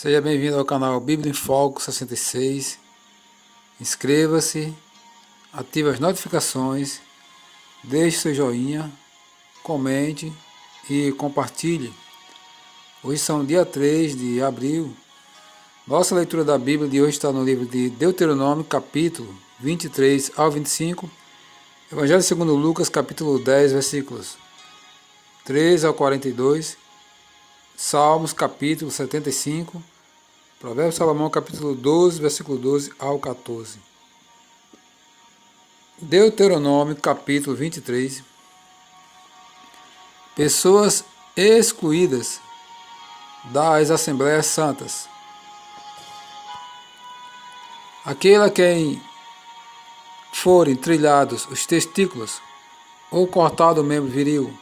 Seja bem-vindo ao canal Bíblia em Foco 66. Inscreva-se, ative as notificações, deixe seu joinha, comente e compartilhe. Hoje são dia 3 de abril. Nossa leitura da Bíblia de hoje está no livro de Deuteronômio, capítulo 23 ao 25, Evangelho segundo Lucas, capítulo 10, versículos 3 ao 42, Salmos, capítulo 75, Provérbios de Salomão, capítulo 12, versículo 12 ao 14. Deuteronômio, capítulo 23. Pessoas excluídas das Assembleias Santas. Aquele a quem forem trilhados os testículos ou cortado o membro viril,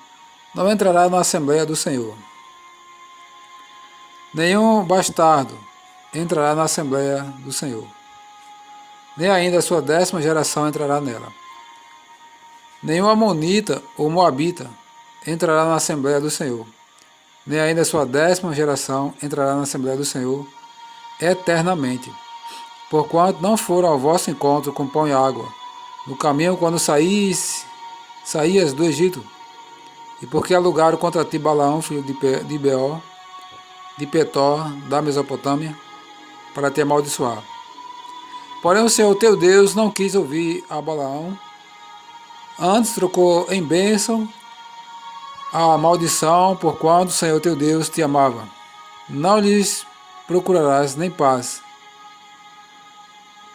não entrará na Assembleia do Senhor. Nenhum bastardo entrará na Assembleia do Senhor, nem ainda a sua 10ª geração entrará nela. Nenhum amonita ou moabita entrará na Assembleia do Senhor, nem ainda a sua 10ª geração entrará na Assembleia do Senhor eternamente, porquanto não foram ao vosso encontro com pão e água, no caminho quando saías do Egito, e porque alugaram contra ti Balaão, filho de Beor, de Petor, da Mesopotâmia, para te amaldiçoar. Porém o Senhor teu Deus não quis ouvir a Balaão, antes trocou em bênção a maldição, porquanto o Senhor teu Deus te amava. Não lhes procurarás nem paz,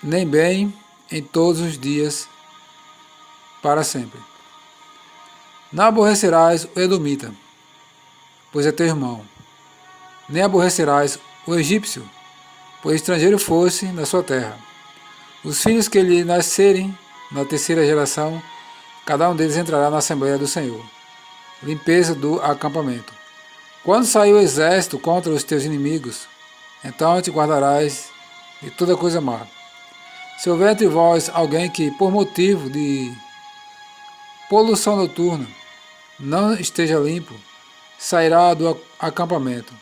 nem bem em todos os dias para sempre. Não aborrecerás o edomita, pois é teu irmão, nem aborrecerás o egípcio, pois estrangeiro fosse na sua terra. Os filhos que lhe nascerem na 3ª geração, cada um deles entrará na Assembleia do Senhor. Limpeza do acampamento. Quando sair o exército contra os teus inimigos, então te guardarás de toda coisa má. Se houver entre vós alguém que, por motivo de poluição noturna, não esteja limpo, sairá do acampamento,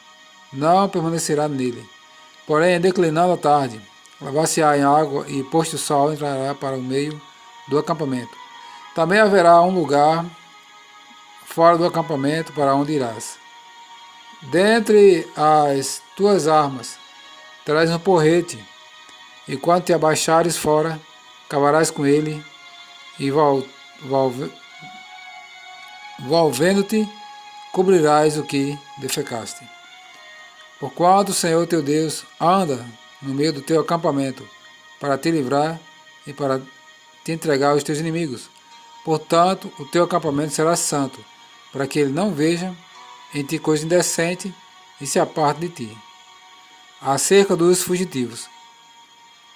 não permanecerá nele. Porém, declinando a tarde, lavar-se-á em água e, posto o sol, entrará para o meio do acampamento. Também haverá um lugar fora do acampamento para onde irás. Dentre as tuas armas, terás um porrete, e quando te abaixares fora, cavarás com ele, e volvendo-te, cobrirás o que defecaste. Porquanto o Senhor teu Deus anda no meio do teu acampamento, para te livrar e para te entregar aos teus inimigos. Portanto, o teu acampamento será santo, para que ele não veja em ti coisa indecente e se aparte de ti. Acerca dos fugitivos,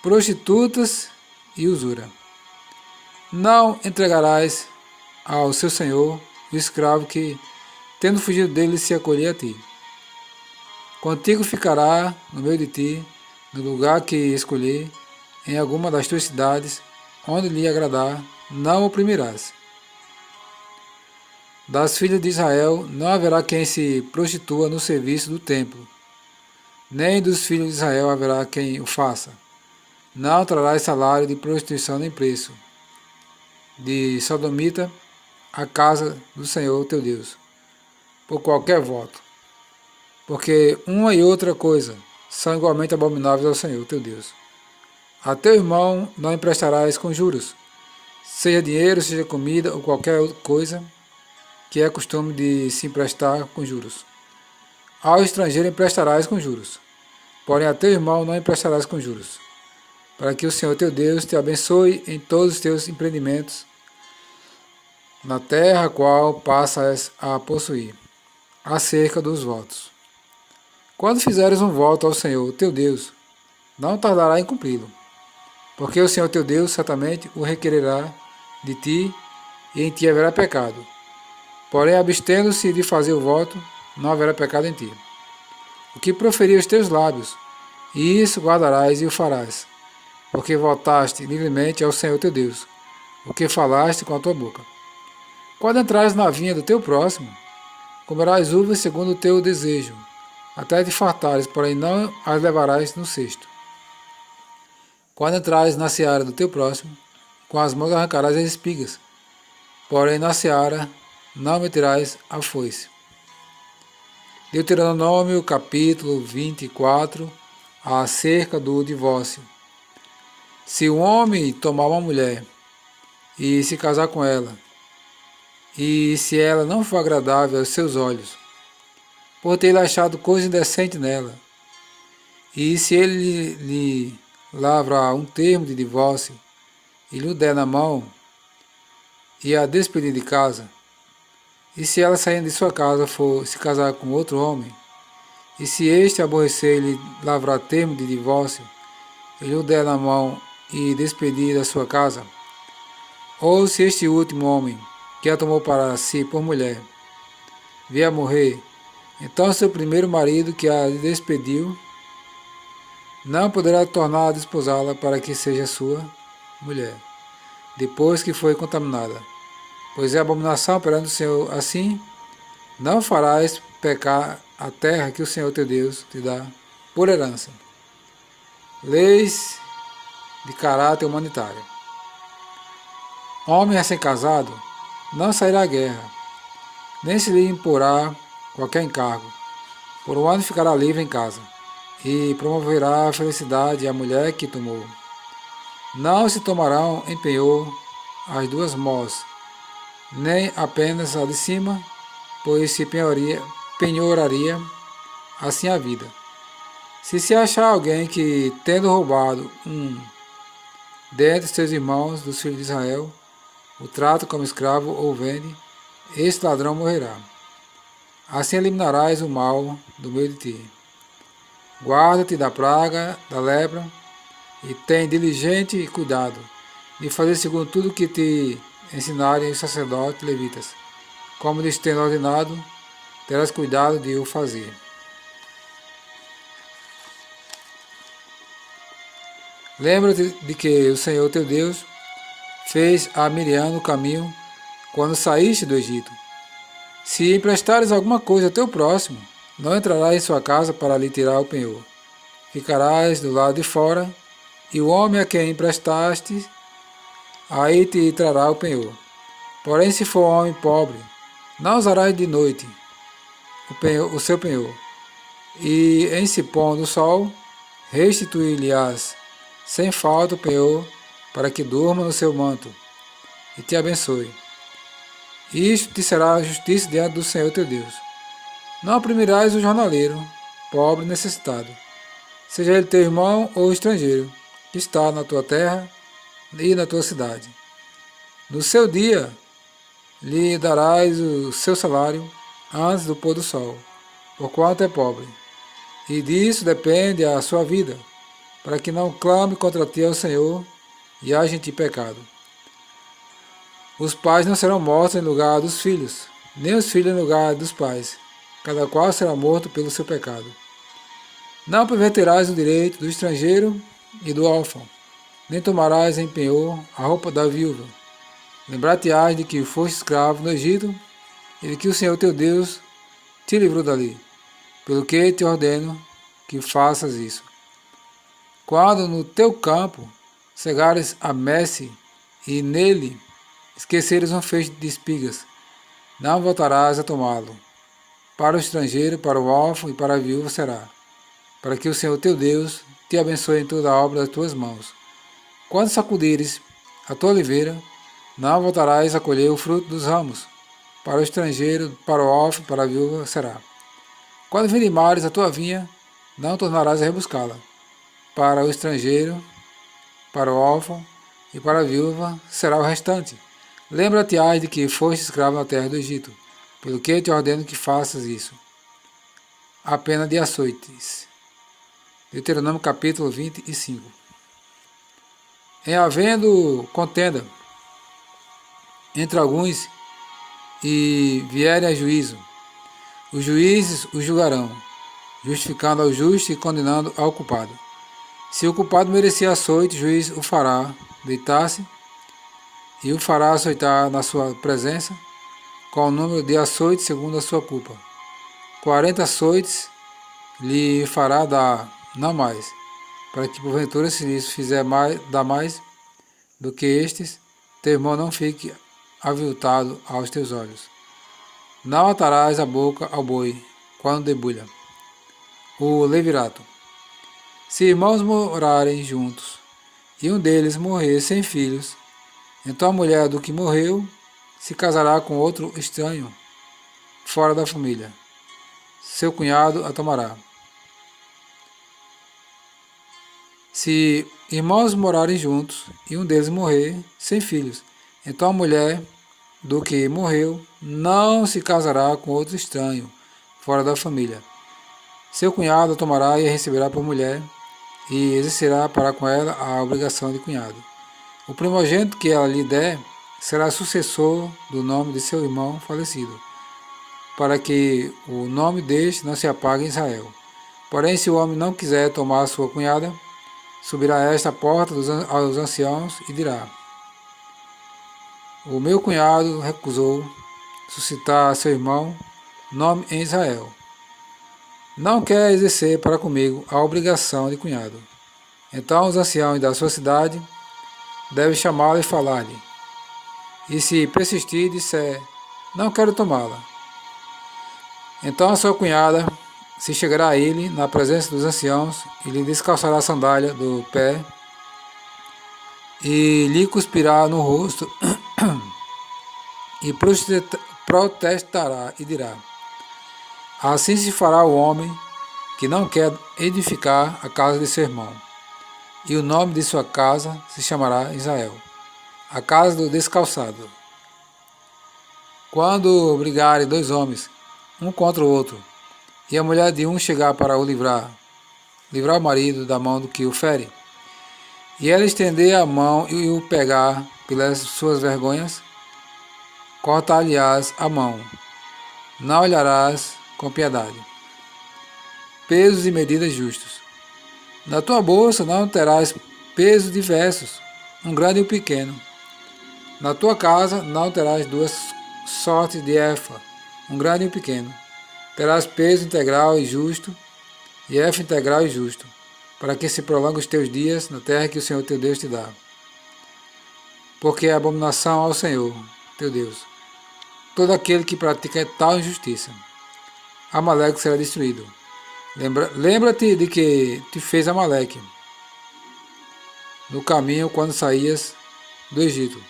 prostitutas e usura. Não entregarás ao seu senhor o escravo que, tendo fugido dele, se acolher a ti. Contigo ficará no meio de ti, no lugar que escolher, em alguma das tuas cidades, onde lhe agradar, não o oprimirás. Das filhas de Israel não haverá quem se prostitua no serviço do templo, nem dos filhos de Israel haverá quem o faça. Não trarás salário de prostituição nem preço de sodomita à casa do Senhor teu Deus, por qualquer voto. Porque uma e outra coisa são igualmente abomináveis ao Senhor teu Deus. A teu irmão não emprestarás com juros, seja dinheiro, seja comida ou qualquer outra coisa que é costume de se emprestar com juros. Ao estrangeiro emprestarás com juros, porém a teu irmão não emprestarás com juros, para que o Senhor teu Deus te abençoe em todos os teus empreendimentos na terra a qual passas a possuir. Acerca dos votos. Quando fizeres um voto ao Senhor teu Deus, não tardará em cumpri-lo, porque o Senhor teu Deus certamente o requererá de ti, e em ti haverá pecado. Porém, abstendo-se de fazer o voto, não haverá pecado em ti. O que proferir os teus lábios, e isso guardarás e o farás, porque votaste livremente ao Senhor teu Deus, o que falaste com a tua boca. Quando entrares na vinha do teu próximo, comerás uvas segundo o teu desejo, até te fartares, porém não as levarás no cesto. Quando entrares na seara do teu próximo, com as mãos arrancarás as espigas, porém na seara não meterás a foice. Deuteronômio capítulo 24, acerca do divórcio. Se um homem tomar uma mulher e se casar com ela, e se ela não for agradável aos seus olhos, por ter achado coisa indecente nela, e se ele lhe lavrar um termo de divórcio e lhe der na mão e a despedir de casa, e se ela saindo de sua casa for se casar com outro homem, e se este aborrecer lhe lavrar termo de divórcio e lhe der na mão e despedir da sua casa, ou se este último homem, que a tomou para si por mulher, vier a morrer, então seu primeiro marido que a despediu não poderá tornar a desposá-la para que seja sua mulher, depois que foi contaminada. Pois é abominação perante o Senhor. Assim, não farás pecar a terra que o Senhor teu Deus te dá por herança. Leis de caráter humanitário. Homem recém-casado não sairá à guerra, nem se lhe imporá qualquer encargo. Por um ano ficará livre em casa, e promoverá a felicidade à mulher que tomou. Não se tomarão em penhor as duas mós, nem apenas a de cima, pois se penhoraria assim a vida. Se achar alguém que, tendo roubado um dentre seus irmãos dos filhos de Israel, o trata como escravo ou vende, este ladrão morrerá. Assim eliminarás o mal do meio de ti. Guarda-te da praga, da lepra, e tem diligente cuidado de fazer segundo tudo que te ensinarem os sacerdotes levitas. Como lhes tenho ordenado, terás cuidado de o fazer. Lembra-te de que o Senhor teu Deus fez a Miriam no caminho quando saíste do Egito. Se emprestares alguma coisa a teu próximo, não entrarás em sua casa para lhe tirar o penhor. Ficarás do lado de fora, e o homem a quem emprestaste, aí te trará o penhor. Porém, se for homem pobre, não usarás de noite o seu penhor, e em se pondo o sol, restituir-lhe-ás sem falta o penhor, para que durma no seu manto, e te abençoe. Isto te será justiça diante do Senhor teu Deus. Não oprimirás o jornaleiro, pobre e necessitado, seja ele teu irmão ou estrangeiro, que está na tua terra e na tua cidade. No seu dia lhe darás o seu salário antes do pôr do sol, porquanto é pobre, e disso depende a sua vida, para que não clame contra ti ao Senhor e haja em ti pecado. Os pais não serão mortos em lugar dos filhos, nem os filhos em lugar dos pais, cada qual será morto pelo seu pecado. Não perverterás o direito do estrangeiro e do órfão, nem tomarás em penhor a roupa da viúva. Lembrar-te-ás de que foste escravo no Egito, e de que o Senhor teu Deus te livrou dali, pelo que te ordeno que faças isso. Quando no teu campo cegares a messe, e nele esqueceres um feixe de espigas, não voltarás a tomá-lo. Para o estrangeiro, para o órfão e para a viúva será, para que o Senhor teu Deus te abençoe em toda a obra das tuas mãos. Quando sacudires a tua oliveira, não voltarás a colher o fruto dos ramos. Para o estrangeiro, para o órfão, para a viúva será. Quando vindimares a tua vinha, não tornarás a rebuscá-la. Para o estrangeiro, para o órfão e para a viúva será o restante. Lembra-te-ás de que foste escravo na terra do Egito, pelo que te ordeno que faças isso. A pena de açoites. Deuteronômio capítulo 25. Em havendo contenda entre alguns e vierem a juízo, os juízes o julgarão, justificando ao justo e condenando ao culpado. Se o culpado merecia açoite, o juiz o fará deitar-se e o fará açoitar na sua presença, com o número de açoites segundo a sua culpa. 40 açoites lhe fará dar, não mais, para que porventura se lhes fizer dar mais do que estes, teu irmão não fique aviltado aos teus olhos. Não atarás a boca ao boi quando debulha. O levirato. Se irmãos morarem juntos, e um deles morrer sem filhos, então a mulher do que morreu se casará com outro estranho, fora da família. Seu cunhado a tomará. Se irmãos morarem juntos, e um deles morrer sem filhos, então a mulher do que morreu não se casará com outro estranho, fora da família. Seu cunhado a tomará e a receberá por mulher, e exercerá para com ela a obrigação de cunhado. O primogênito que ela lhe der será sucessor do nome de seu irmão falecido, para que o nome deste não se apague em Israel. Porém, se o homem não quiser tomar sua cunhada, subirá esta à porta aos anciãos e dirá: o meu cunhado recusou suscitar a seu irmão nome em Israel. Não quer exercer para comigo a obrigação de cunhado. Então os anciãos da sua cidade devem chamá-lo e falar-lhe. E se persistir, disser: não quero tomá-la. Então a sua cunhada se chegará a ele na presença dos anciãos e lhe descalçará a sandália do pé e lhe cuspirá no rosto e protestará e dirá: assim se fará o homem que não quer edificar a casa de seu irmão, e o nome de sua casa se chamará Israel, a casa do descalçado. Quando brigarem dois homens, um contra o outro, e a mulher de um chegar para o livrar o marido da mão do que o fere, e ela estender a mão e o pegar pelas suas vergonhas, cortar-lhe-ás a mão, não olharás com piedade. Pesos e medidas justos. Na tua bolsa não terás pesos diversos, um grande e um pequeno. Na tua casa não terás duas sortes de efa, um grande e um pequeno. Terás peso integral e justo, e efa integral e justo, para que se prolongue os teus dias na terra que o Senhor teu Deus te dá. Porque é abominação ao Senhor, teu Deus, todo aquele que pratica tal injustiça. Amaleque será destruído. Lembra-te de que te fez Amaleque no caminho quando saías do Egito,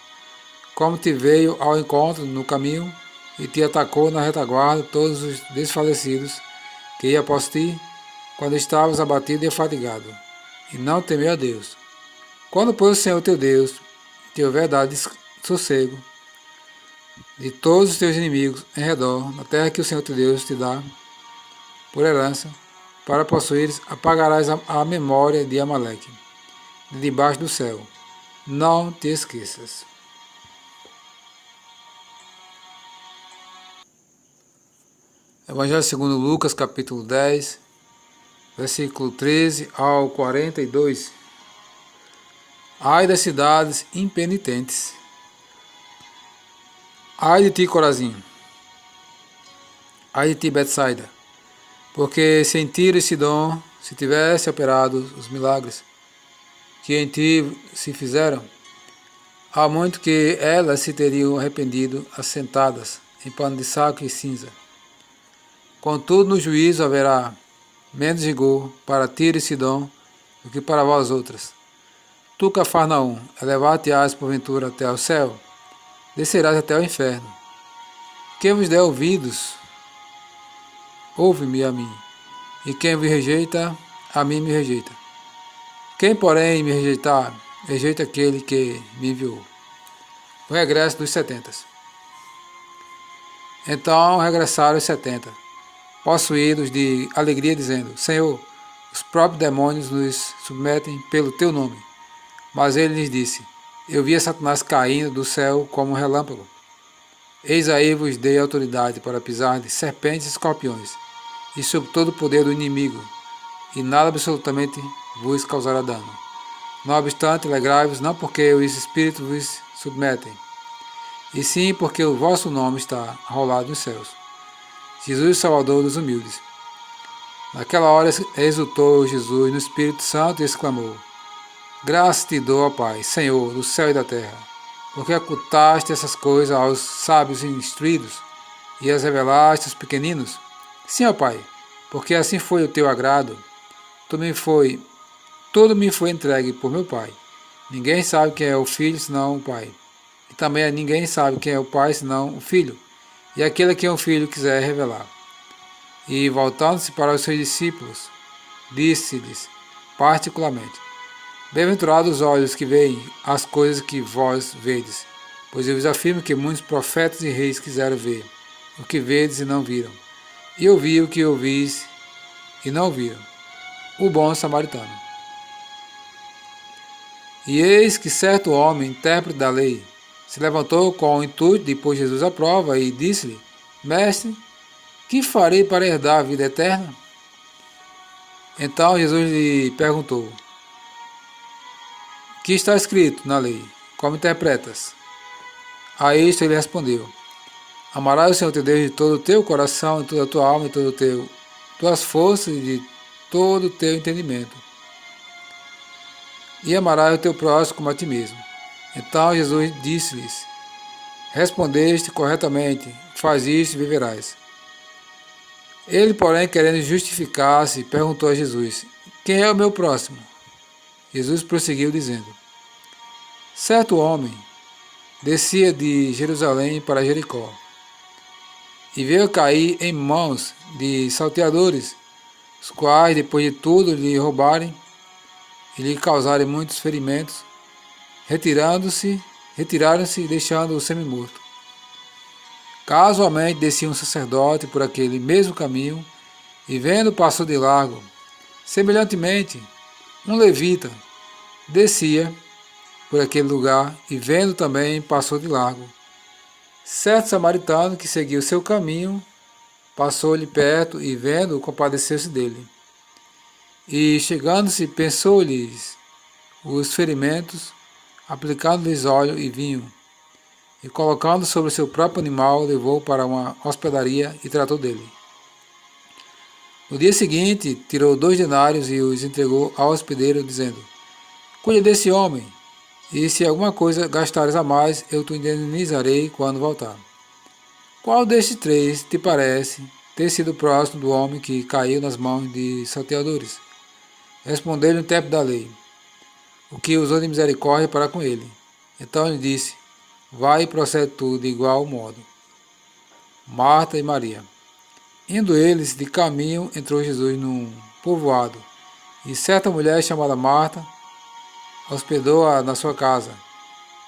como te veio ao encontro no caminho e te atacou na retaguarda todos os desfalecidos que ia após ti, quando estavas abatido e fatigado, e não temeu a Deus. Quando, pois, o Senhor teu Deus te houver dado sossego de todos os teus inimigos em redor, na terra que o Senhor teu Deus te dá por herança, para possuires, apagarás a memória de Amaleque de debaixo do céu. Não te esqueças. Evangelho segundo Lucas, capítulo 10, versículo 13 ao 42. Ai das cidades impenitentes. Ai de ti, Corazim. Ai de ti, Betsaida. Porque se em Tiro e Sidom se tivesse operado os milagres que em ti se fizeram, há muito que elas se teriam arrependido assentadas em pano de saco e cinza. Contudo, no juízo haverá menos rigor para Tiro e Sidom do que para vós outras. Tu, Cafarnaum, elevar-te-ás porventura até ao céu, descerás até ao inferno. Quem vos der ouvidos, ouve-me a mim, e quem me rejeita, a mim me rejeita. Quem, porém, me rejeitar, rejeita aquele que me enviou. O regresso dos 70. Então regressaram os 70, possuídos de alegria, dizendo: Senhor, os próprios demônios nos submetem pelo teu nome. Mas ele lhes disse: Eu vi Satanás caindo do céu como um relâmpago. Eis aí vos dei autoridade para pisar de serpentes e escorpiões, e sob todo o poder do inimigo, e nada absolutamente vos causará dano. Não obstante, alegrai-vos não porque os espíritos vos submetem, e sim porque o vosso nome está arrolado nos céus. Jesus, Salvador dos humildes. Naquela hora exultou Jesus no Espírito Santo e exclamou: Graças te dou, ó Pai, Senhor, do céu e da terra, porque ocultaste essas coisas aos sábios e instruídos, e as revelaste aos pequeninos. Sim, ó Pai, porque assim foi o teu agrado. Tudo me foi entregue por meu Pai. Ninguém sabe quem é o Filho senão o Pai. E também ninguém sabe quem é o Pai senão o Filho, e aquele a quem o Filho quiser revelar. E voltando-se para os seus discípulos, disse-lhes particularmente: Bem-aventurados os olhos que veem as coisas que vós vedes, pois eu vos afirmo que muitos profetas e reis quiseram ver o que vedes e não viram, e ouvir o que ouvis e não viram. O bom samaritano. E eis que certo homem, intérprete da lei, se levantou com o intuito de pôr Jesus à prova e disse-lhe: Mestre, que farei para herdar a vida eterna? Então Jesus lhe perguntou: Que está escrito na lei? Como interpretas? A isto ele respondeu: Amarás o Senhor teu Deus de todo o teu coração, de toda a tua alma, de todo tuas forças e de todo o teu entendimento. E amarás o teu próximo como a ti mesmo. Então Jesus disse-lhes: Respondeste corretamente, faz isto e viverás. Ele, porém, querendo justificar-se, perguntou a Jesus: Quem é o meu próximo? Jesus prosseguiu dizendo: Certo homem descia de Jerusalém para Jericó e veio cair em mãos de salteadores, os quais, depois de tudo lhe roubarem e lhe causarem muitos ferimentos, retiraram-se deixando-o semi-morto. Casualmente descia um sacerdote por aquele mesmo caminho e, vendo, passou de largo. Semelhantemente, um levita descia por aquele lugar e, vendo também, passou de largo. Certo samaritano que seguia o seu caminho passou-lhe perto e, vendo, compadeceu-se dele. E, chegando-se, pensou-lhes os ferimentos, aplicando-lhes óleo e vinho, e, colocando sobre o seu próprio animal, levou para uma hospedaria e tratou dele. No dia seguinte, tirou 2 denários e os entregou ao hospedeiro, dizendo: Cuide desse homem, e se alguma coisa gastares a mais, eu te indenizarei quando voltar. Qual destes 3 te parece ter sido próximo do homem que caiu nas mãos de salteadores? Respondeu-lhe o intérprete da lei: O que usou de misericórdia para com ele. Então ele disse: Vai e procede tu de igual modo. Marta e Maria. Indo eles de caminho, entrou Jesus num povoado, e certa mulher chamada Marta hospedou-a na sua casa.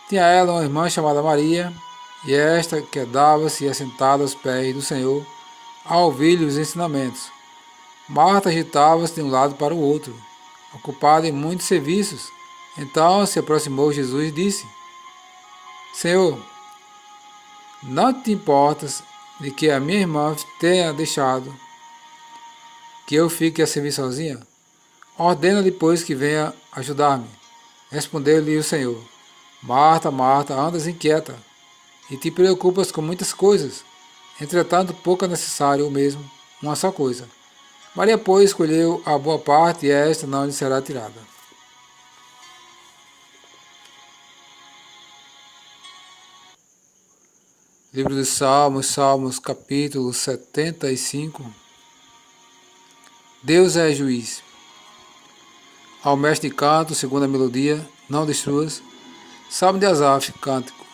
Tinha ela uma irmã chamada Maria, e esta quedava-se assentada aos pés do Senhor, a ouvir-lhe os ensinamentos. Marta agitava-se de um lado para o outro, ocupada em muitos serviços. Então se aproximou Jesus e disse: Senhor, não te importas de que a minha irmã tenha deixado que eu fique a servir sozinha? Ordena-lhe, pois, que venha ajudar-me. Respondeu-lhe o Senhor: Marta, Marta, andas inquieta e te preocupas com muitas coisas. Entretanto, pouco é necessário, ou mesmo uma só coisa. Maria, pois, escolheu a boa parte, e esta não lhe será tirada. Livro dos Salmos, Salmos, capítulo 75. Deus é juiz. Ao mestre de canto, segunda melodia, não destruas. Salmo de Asaf, cântico.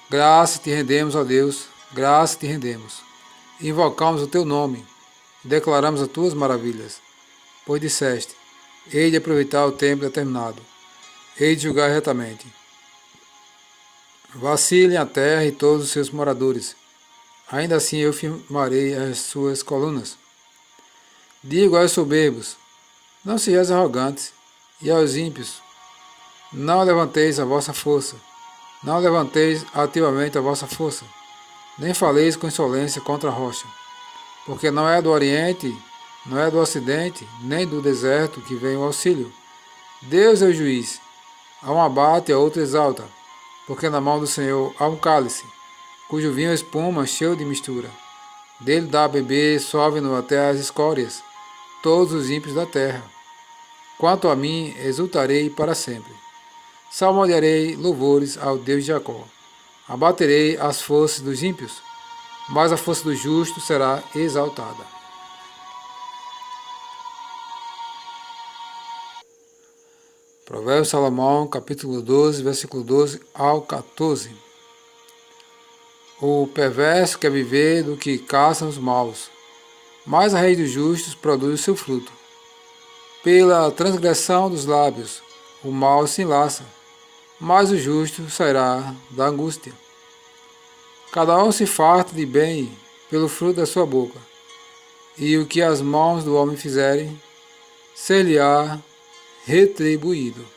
Graça te rendemos, ó Deus, graça te rendemos. Invocamos o teu nome, e declaramos as tuas maravilhas. Pois disseste: hei de aproveitar o tempo determinado, hei de julgar retamente. Vacilem a terra e todos os seus moradores, ainda assim eu firmarei as suas colunas. Digo aos soberbos: não sejais arrogantes, e aos ímpios: não levanteis a vossa força, não levanteis ativamente a vossa força, nem faleis com insolência contra a rocha, porque não é do Oriente, não é do Ocidente, nem do deserto que vem o auxílio. Deus é o juiz, a um abate, a outro exalta, porque na mão do Senhor há um cálice, cujo vinho espuma cheio de mistura. Dele dá a beber, sobe-no até as escórias, todos os ímpios da terra. Quanto a mim, exultarei para sempre. Salmodiarei louvores ao Deus de Jacó. Abaterei as forças dos ímpios, mas a força do justo será exaltada. Provérbios de Salomão, capítulo 12, versículo 12 ao 14. O perverso quer viver do que caçam os maus, mas a raiz dos justos produz o seu fruto. Pela transgressão dos lábios, o mal se enlaça, mas o justo sairá da angústia. Cada um se farta de bem pelo fruto da sua boca, e o que as mãos do homem fizerem, ser-lhe-á retribuído.